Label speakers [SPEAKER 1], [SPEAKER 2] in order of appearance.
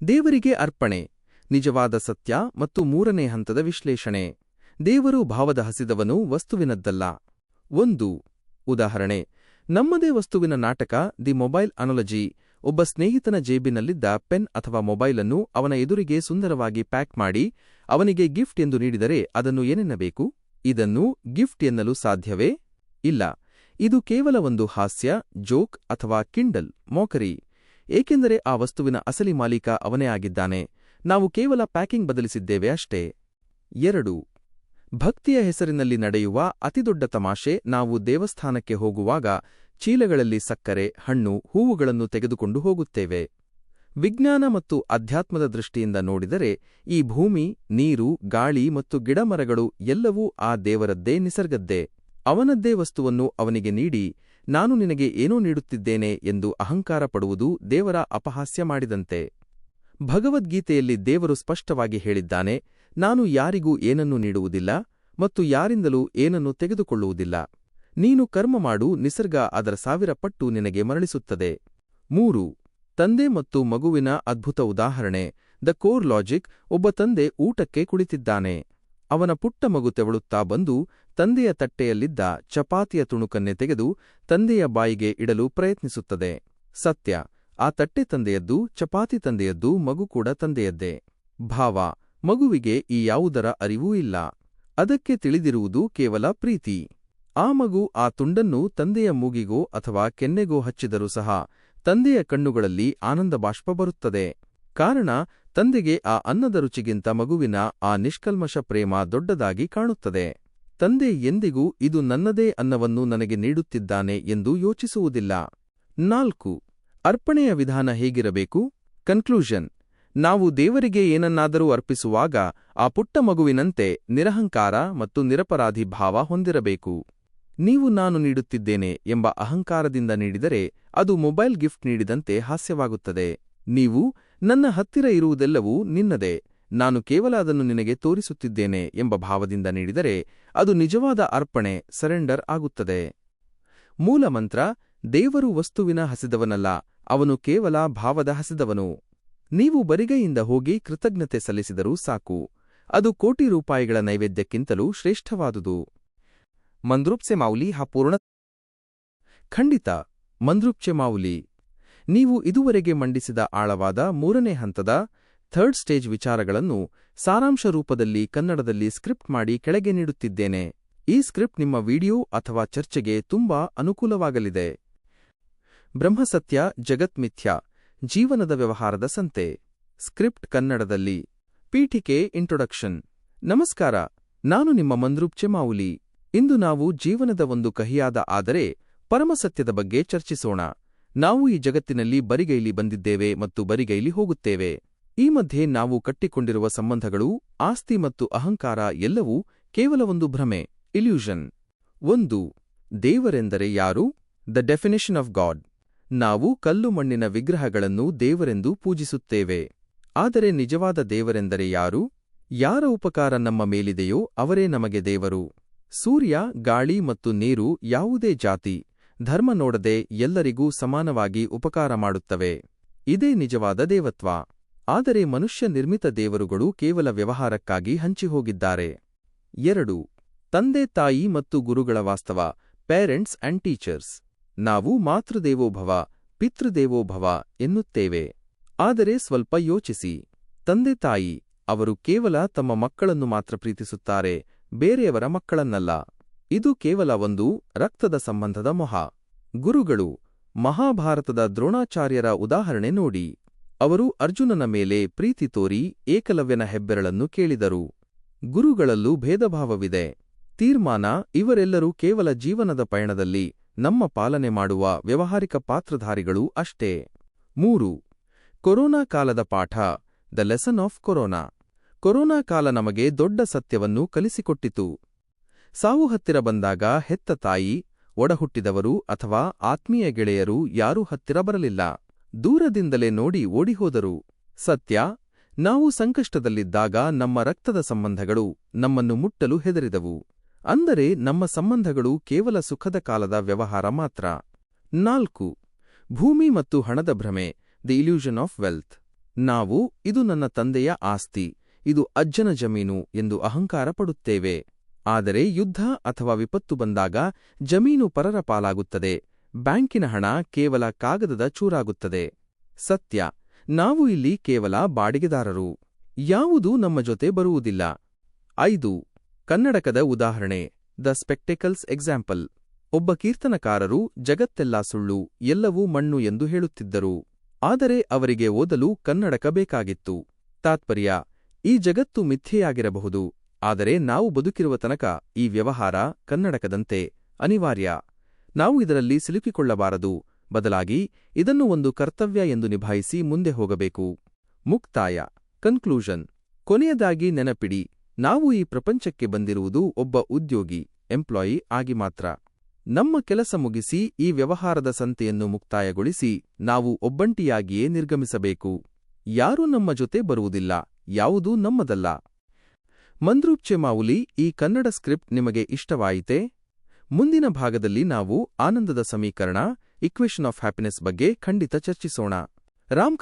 [SPEAKER 1] ದೇವರಿಗೆ ಅರ್ಪಣೆ, ನಿಜವಾದ ಸತ್ಯ ಮತ್ತು ಮೂರನೇ ಹಂತದ ವಿಶ್ಲೇಷಣೆ. ದೇವರು ಭಾವದ ಹಸಿದವನು, ವಸ್ತುವಿನದ್ದಲ್ಲ. 1. ಉದಾಹರಣೆ: ನಮ್ಮದೇ ವಸ್ತುವಿನ ನಾಟಕ ದಿ ಮೊಬೈಲ್ ಅನಾಲಜಿ. ಒಬ್ಬ ಸ್ನೇಹಿತನ ಜೇಬಿನಲ್ಲಿದ್ದ ಪೆನ್ ಅಥವಾ ಮೊಬೈಲನ್ನು ಅವನ ಎದುರಿಗೆ ಸುಂದರವಾಗಿ ಪ್ಯಾಕ್ ಮಾಡಿ ಅವನಿಗೆ ಗಿಫ್ಟ್ ಎಂದು ನೀಡಿದರೆ ಅದನ್ನು ಏನೆನ್ನಬೇಕು? ಇದನ್ನು ಗಿಫ್ಟ್ ಎನ್ನಲು ಸಾಧ್ಯವೇ? ಇಲ್ಲ. ಇದು ಕೇವಲ ಒಂದು ಹಾಸ್ಯ, ಜೋಕ್ ಅಥವಾ ಕಿಂಡಲ್ ಮೋಕರಿ, ಏಕೆಂದರೆ ಆ ವಸ್ತುವಿನ ಅಸಲಿ ಮಾಲೀಕ ಅವನೇ ಆಗಿದ್ದಾನೆ. ನಾವು ಕೇವಲ ಪ್ಯಾಕಿಂಗ್ ಬದಲಿಸಿದ್ದೇವೆ ಅಷ್ಟೇ. 2. ಭಕ್ತಿಯ ಹೆಸರಿನಲ್ಲಿ ನಡೆಯುವ ಅತಿದೊಡ್ಡ ತಮಾಷೆ: ನಾವು ದೇವಸ್ಥಾನಕ್ಕೆ ಹೋಗುವಾಗ ಚೀಲಗಳಲ್ಲಿ ಸಕ್ಕರೆ, ಹಣ್ಣು, ಹೂವುಗಳನ್ನು ತೆಗೆದುಕೊಂಡು ಹೋಗುತ್ತೇವೆ. ವಿಜ್ಞಾನ ಮತ್ತು ಅಧ್ಯಾತ್ಮದ ದೃಷ್ಟಿಯಿಂದ ನೋಡಿದರೆ ಈ ಭೂಮಿ, ನೀರು, ಗಾಳಿ ಮತ್ತು ಗಿಡಮರಗಳು ಎಲ್ಲವೂ ಆ ದೇವರದ್ದೇ, ನಿಸರ್ಗದ್ದೇ. ಅವನದ್ದೇ ವಸ್ತುವನ್ನು ಅವನಿಗೆ ನೀಡಿ ನಾನು ನಿನಗೆ ಏನೋ ನೀಡುತ್ತಿದ್ದೇನೆ ಎಂದು ಅಹಂಕಾರ ಪಡುವುದು ದೇವರ ಅಪಹಾಸ್ಯ ಮಾಡಿದಂತೆ. ಭಗವದ್ಗೀತೆಯಲ್ಲಿ ದೇವರು ಸ್ಪಷ್ಟವಾಗಿ ಹೇಳಿದ್ದಾನೆ, ನಾನು ಯಾರಿಗೂ ಏನನ್ನೂ ನೀಡುವುದಿಲ್ಲ ಮತ್ತು ಯಾರಿಂದಲೂ ಏನನ್ನೂ ತೆಗೆದುಕೊಳ್ಳುವುದಿಲ್ಲ. ನೀನು ಕರ್ಮ ಮಾಡು, ನಿಸರ್ಗ ಅದರ 1000 ಪಟ್ಟು ನಿನಗೆ ಮರಳಿಸುತ್ತದೆ. 3. ತಂದೆ ಮತ್ತು ಮಗುವಿನ ಅದ್ಭುತ ಉದಾಹರಣೆ: ದ ಕೋರ್ ಲಾಜಿಕ್. ಒಬ್ಬ ತಂದೆ ಊಟಕ್ಕೆ ಕುಳಿತಿದ್ದಾನೆ. ಅವನ ಪುಟ್ಟ ಮಗು ತೆವಳುತ್ತಾ ಬಂದು ತಂದೆಯ ತಟ್ಟೆಯಲ್ಲಿದ್ದ ಚಪಾತಿಯ ತುಣುಕನ್ನೇ ತೆಗೆದು ತಂದೆಯ ಬಾಯಿಗೆ ಇಡಲು ಪ್ರಯತ್ನಿಸುತ್ತದೆ. ಸತ್ಯ: ಆ ತಟ್ಟೆ ತಂದೆಯದ್ದು, ಚಪಾತಿ ತಂದೆಯದ್ದು, ಮಗು ಕೂಡ ತಂದೆಯದ್ದೇ. ಭಾವ: ಮಗುವಿಗೆ ಈ ಯಾವುದರ ಅರಿವೂ ಇಲ್ಲ. ಅದಕ್ಕೆ ತಿಳಿದಿರುವುದು ಕೇವಲ ಪ್ರೀತಿ. ಆ ಮಗು ಆ ತುಂಡನ್ನು ತಂದೆಯ ಮೂಗಿಗೋ ಅಥವಾ ಕೆನ್ನೆಗೋ ಹಚ್ಚಿದರೂ ಸಹ ತಂದೆಯ ಕಣ್ಣುಗಳಲ್ಲಿ ಆನಂದ ಬಾಷ್ಪ ಬರುತ್ತದೆ. ಕಾರಣ, ತಂದೆಗೆ ಆ ಅನ್ನದ ರುಚಿಗಿಂತ ಮಗುವಿನ ಆ ನಿಷ್ಕಲ್ಮಶ ಪ್ರೇಮ ದೊಡ್ಡದಾಗಿ ಕಾಣುತ್ತದೆ. ತಂದೆ ಎಂದಿಗೂ ಇದು ನನ್ನದೇ ಅನ್ನವನ್ನು ನನಗೆ ನೀಡುತ್ತಿದ್ದಾನೆ ಎಂದು ಯೋಚಿಸುವುದಿಲ್ಲ. 4. ಅರ್ಪಣೆಯ ವಿಧಾನ ಹೇಗಿರಬೇಕು? ಕನ್ಕ್ಲೂಷನ್: ನಾವು ದೇವರಿಗೆ ಏನನ್ನಾದರೂ ಅರ್ಪಿಸುವಾಗ ಆ ಪುಟ್ಟ ಮಗುವಿನಂತೆ ನಿರಹಂಕಾರ ಮತ್ತು ನಿರಪರಾಧಿ ಭಾವ ಹೊಂದಿರಬೇಕು. ನೀವು ನಾನು ನೀಡುತ್ತಿದ್ದೇನೆ ಎಂಬ ಅಹಂಕಾರದಿಂದ ನೀಡಿದರೆ ಅದು ಮೊಬೈಲ್ ಗಿಫ್ಟ್ ನೀಡಿದಂತೆ ಹಾಸ್ಯವಾಗುತ್ತದೆ. ನೀವು ನನ್ನ ಹತ್ತಿರ ಇರುವುದೆಲ್ಲವೂ ನಿನ್ನದೇ, ನಾನು ಕೇವಲ ಅದನ್ನು ನಿನಗೆ ತೋರಿಸುತ್ತಿದ್ದೇನೆ ಎಂಬ ಭಾವದಿಂದ ನೀಡಿದರೆ ಅದು ನಿಜವಾದ ಅರ್ಪಣೆ, ಸರೆಂಡರ್ ಆಗುತ್ತದೆ. ಮೂಲಮಂತ್ರ: ದೇವರು ವಸ್ತುವಿನ ಹಸಿದವನಲ್ಲ, ಅವನು ಕೇವಲ ಭಾವದ ಹಸಿದವನು. ನೀವು ಬರಿಗೈಯಿಂದ ಹೋಗಿ ಕೃತಜ್ಞತೆ ಸಲ್ಲಿಸಿದರೂ ಸಾಕು, ಅದು ಕೋಟಿ ರೂಪಾಯಿಗಳ ನೈವೇದ್ಯಕ್ಕಿಂತಲೂ ಶ್ರೇಷ್ಠವಾದುದು. ಮಂದ್ರೂಪ್ಸೆ ಮಾವುಲಿ ಹಾ ಪೂರ್ಣ. ಖಂಡಿತ ಮಂದ್ರೂಪ್ಚೆ ಮಾವುಲಿ. ನೀವು ಇದುವರೆಗೆ ಮಂಡಿಸಿದ ಆಳವಾದ 3ನೇ ಹಂತದ ಥರ್ಡ್ ಸ್ಟೇಜ್ ವಿಚಾರಗಳನ್ನು ಸಾರಾಂಶ ರೂಪದಲ್ಲಿ ಕನ್ನಡದಲ್ಲಿ ಸ್ಕ್ರಿಪ್ಟ್ ಮಾಡಿ ಕೆಳಗೆ ನೀಡುತ್ತಿದ್ದೇನೆ. ಈ ಸ್ಕ್ರಿಪ್ಟ್ ನಿಮ್ಮ ವಿಡಿಯೋ ಅಥವಾ ಚರ್ಚೆಗೆ ತುಂಬಾ ಅನುಕೂಲವಾಗಲಿದೆ. ಬ್ರಹ್ಮಸತ್ಯ, ಜಗತ್ಮಿಥ್ಯ, ಜೀವನದ ವ್ಯವಹಾರದ ಸಂತೆ. ಸ್ಕ್ರಿಪ್ಟ್ ಕನ್ನಡದಲ್ಲಿ. ಪೀಠಿಕೆ ಇಂಟ್ರೊಡಕ್ಷನ್. ನಮಸ್ಕಾರ, ನಾನು ನಿಮ್ಮ ಮಂದ್ರೂಪ್ಚೆ ಮಾವುಲಿ. ಇಂದು ನಾವು ಜೀವನದ ಒಂದು ಕಹಿಯಾದ ಆದರೆ ಪರಮಸತ್ಯದ ಬಗ್ಗೆ ಚರ್ಚಿಸೋಣ. ನಾವು ಈ ಜಗತ್ತಿನಲ್ಲಿ ಬರಿಗೈಲಿ ಬಂದಿದ್ದೇವೆ ಮತ್ತು ಬರಿಗೈಲಿ ಹೋಗುತ್ತೇವೆ. ಈ ಮಧ್ಯೆ ನಾವು ಕಟ್ಟಿಕೊಂಡಿರುವ ಸಂಬಂಧಗಳು, ಆಸ್ತಿ ಮತ್ತು ಅಹಂಕಾರ ಎಲ್ಲವೂ ಕೇವಲ ಒಂದು ಭ್ರಮೆ, ಇಲ್ಯೂಷನ್. 1. ದೇವರೆಂದರೆ ಯಾರು? The definition of god. ನಾವು ಕಲ್ಲು ಮಣ್ಣಿನ ವಿಗ್ರಹಗಳನ್ನು ದೇವರೆಂದು ಪೂಜಿಸುತ್ತೇವೆ. ಆದರೆ ನಿಜವಾದ ದೇವರೆಂದರೆ ಯಾರು? ಯಾರ ಉಪಕಾರ ನಮ್ಮ ಮೇಲಿದೆಯೋ ಅವರೇ ನಮಗೆ ದೇವರು. ಸೂರ್ಯ, ಗಾಳಿ ಮತ್ತು ನೀರು ಯಾವುದೇ ಜಾತಿ, ಧರ್ಮ ನೋಡದೆ ಎಲ್ಲರಿಗೂ ಸಮಾನವಾಗಿ ಉಪಕಾರ ಮಾಡುತ್ತವೆ. ಇದೇ ನಿಜವಾದ ದೇವತ್ವ. ಆದರೆ ಮನುಷ್ಯ ನಿರ್ಮಿತ ದೇವರುಗಳು ಕೇವಲ ವ್ಯವಹಾರಕ್ಕಾಗಿ ಹಂಚಿಹೋಗಿದ್ದಾರೆ. 2. ತಂದೆ ತಾಯಿ ಮತ್ತು ಗುರುಗಳ ವಾಸ್ತವ, ಪೇರೆಂಟ್ಸ್ ಅಂಡ್ ಟೀಚರ್ಸ್. ನಾವು ಮಾತೃದೇವೋಭವ, ಪಿತೃದೇವೋಭವ ಎನ್ನುತ್ತೇವೆ. ಆದರೆ ಸ್ವಲ್ಪ ಯೋಚಿಸಿ, ತಂದೆ ತಾಯಿ, ಅವರು ಕೇವಲ ತಮ್ಮ ಮಕ್ಕಳನ್ನು ಮಾತ್ರ ಪ್ರೀತಿಸುತ್ತಾರೆ, ಬೇರೆಯವರ ಮಕ್ಕಳನ್ನಲ್ಲ. ಇದು ಕೇವಲ ಒಂದು ರಕ್ತದ ಸಂಬಂಧದ ಮೊಹ. ಗುರುಗಳು: ಮಹಾಭಾರತದ ದ್ರೋಣಾಚಾರ್ಯರ ಉದಾಹರಣೆ ನೋಡಿ. ಅವರು ಅರ್ಜುನನ ಮೇಲೆ ಪ್ರೀತಿ ತೋರಿ ಏಕಲವ್ಯನ ಹೆಬ್ಬೆರಳನ್ನು ಕೇಳಿದರು. ಗುರುಗಳಲ್ಲೂ ಭೇದಭಾವವಿದೆ. ತೀರ್ಮಾನ: ಇವರೆಲ್ಲರೂ ಕೇವಲ ಜೀವನದ ಪಯಣದಲ್ಲಿ ನಮ್ಮ ಪಾಲನೆ ಮಾಡುವ ವ್ಯವಹಾರಿಕ ಪಾತ್ರಧಾರಿಗಳು ಅಷ್ಟೇ. 3. ಕೊರೋನಾ ಕಾಲದ ಪಾಠ, the lesson of corona. Corona ಕಾಲ ನಮಗೆ ದೊಡ್ಡ ಸತ್ಯವನ್ನು ಕಲಿಸಿಕೊಟ್ಟಿತು. ಸಾವು ಹತ್ತಿರ ಬಂದಾಗ ಹೆತ್ತ ತಾಯಿ, ಒಡಹುಟ್ಟಿದವರು ಅಥವಾ ಆತ್ಮೀಯ ಗೆಳೆಯರು ಯಾರೂ ಹತ್ತಿರ ಬರಲಿಲ್ಲ. ದೂರದಿಂದಲೇ ನೋಡಿ ಓಡಿಹೋದರು. ಸತ್ಯ: ನಾವು ಸಂಕಷ್ಟದಲ್ಲಿದ್ದಾಗ ನಮ್ಮ ರಕ್ತದ ಸಂಬಂಧಗಳು ನಮ್ಮನ್ನು ಮುಟ್ಟಲು ಹೆದರಿದವು. ಅಂದರೆ ನಮ್ಮ ಸಂಬಂಧಗಳು ಕೇವಲ ಸುಖದ ಕಾಲದ ವ್ಯವಹಾರ ಮಾತ್ರ. 4. ಭೂಮಿ ಮತ್ತು ಹಣದ ಭ್ರಮೆ, ದಿ ಇಲ್ಯೂಷನ್ ಆಫ್ ವೆಲ್ತ್. ನಾವು ಇದು ನನ್ನ ತಂದೆಯ ಆಸ್ತಿ, ಇದು ಅಜ್ಜನ ಜಮೀನು ಎಂದು ಅಹಂಕಾರ ಪಡುತ್ತೇವೆ. ಆದರೆ ಯುದ್ಧ ಅಥವಾ ವಿಪತ್ತು ಬಂದಾಗ ಜಮೀನು ಪರರ ಪಾಲಾಗುತ್ತದೆ, ಬ್ಯಾಂಕಿನ ಹಣ ಕೇವಲ ಕಾಗದದ ಚೂರಾಗುತ್ತದೆ. ಸತ್ಯ, ನಾವು ಇಲ್ಲಿ ಕೇವಲ ಬಾಡಿಗೆದಾರರು. ಯಾವುದೂ ನಮ್ಮ ಜೊತೆ ಬರುವುದಿಲ್ಲ. 5. ಕನ್ನಡಕದ ಉದಾಹರಣೆ, ದ ಸ್ಪೆಕ್ಟೇಕಲ್ಸ್ ಎಕ್ಸಾಂಪಲ್. ಒಬ್ಬ ಕೀರ್ತನಕಾರರು ಜಗತ್ತೆಲ್ಲ ಸುಳ್ಳು, ಎಲ್ಲವೂ ಮಣ್ಣು ಎಂದು ಹೇಳುತ್ತಿದ್ದರು. ಆದರೆ ಅವರಿಗೆ ಓದಲು ಕನ್ನಡಕ ಬೇಕಾಗಿತ್ತು. ತಾತ್ಪರ್ಯ: ಈ ಜಗತ್ತು ಮಿಥ್ಯೆಯಾಗಿರಬಹುದು, ಆದರೆ ನಾವು ಬದುಕಿರುವ ತನಕ ಈ ವ್ಯವಹಾರ ಕನ್ನಡಕದಂತೆ ಅನಿವಾರ್ಯ. ನಾವು ಇದರಲ್ಲಿ ಸಿಲುಕಿಕೊಳ್ಳಬಾರದು, ಬದಲಾಗಿ ಇದನ್ನು ಒಂದು ಕರ್ತವ್ಯ ಎಂದು ನಿಭಾಯಿಸಿ ಮುಂದೆ ಹೋಗಬೇಕು. ಮುಕ್ತಾಯ, ಕನ್ಕ್ಲೂಷನ್. ಕೊನೆಯದಾಗಿ ನೆನಪಿಡಿ, ನಾವು ಈ ಪ್ರಪಂಚಕ್ಕೆ ಬಂದಿರುವುದು ಒಬ್ಬ ಉದ್ಯೋಗಿ ಎಂಪ್ಲಾಯಿ ಆಗಿ ಮಾತ್ರ. ನಮ್ಮ ಕೆಲಸ ಮುಗಿಸಿ ಈ ವ್ಯವಹಾರದ ಸಂತೆಯನ್ನು ಮುಕ್ತಾಯಗೊಳಿಸಿ ನಾವು ಒಬ್ಬಂಟಿಯಾಗಿಯೇ ನಿರ್ಗಮಿಸಬೇಕು. ಯಾರೂ ನಮ್ಮ ಜೊತೆ ಬರುವುದಿಲ್ಲ, ಯಾವುದೂ ನಮ್ಮದಲ್ಲ. ಮಂದ್ರೂಪ್ ಚೆಮಾವುಲಿ, ಈ ಕನ್ನಡ ಸ್ಕ್ರಿಪ್ಟ್ ನಿಮಗೆ ಇಷ್ಟವಾಯಿತೇ? ಮುಂದಿನ ಭಾಗದಲ್ಲಿ ನಾವು ಆನಂದದ ಸಮೀಕರಣ, ಇಕ್ವೇಷನ್ ಆಫ್ ಹ್ಯಾಪಿನೆಸ್ ಬಗ್ಗೆ ಖಂಡಿತ ಚರ್ಚಿಸೋಣ. ರಾಮ್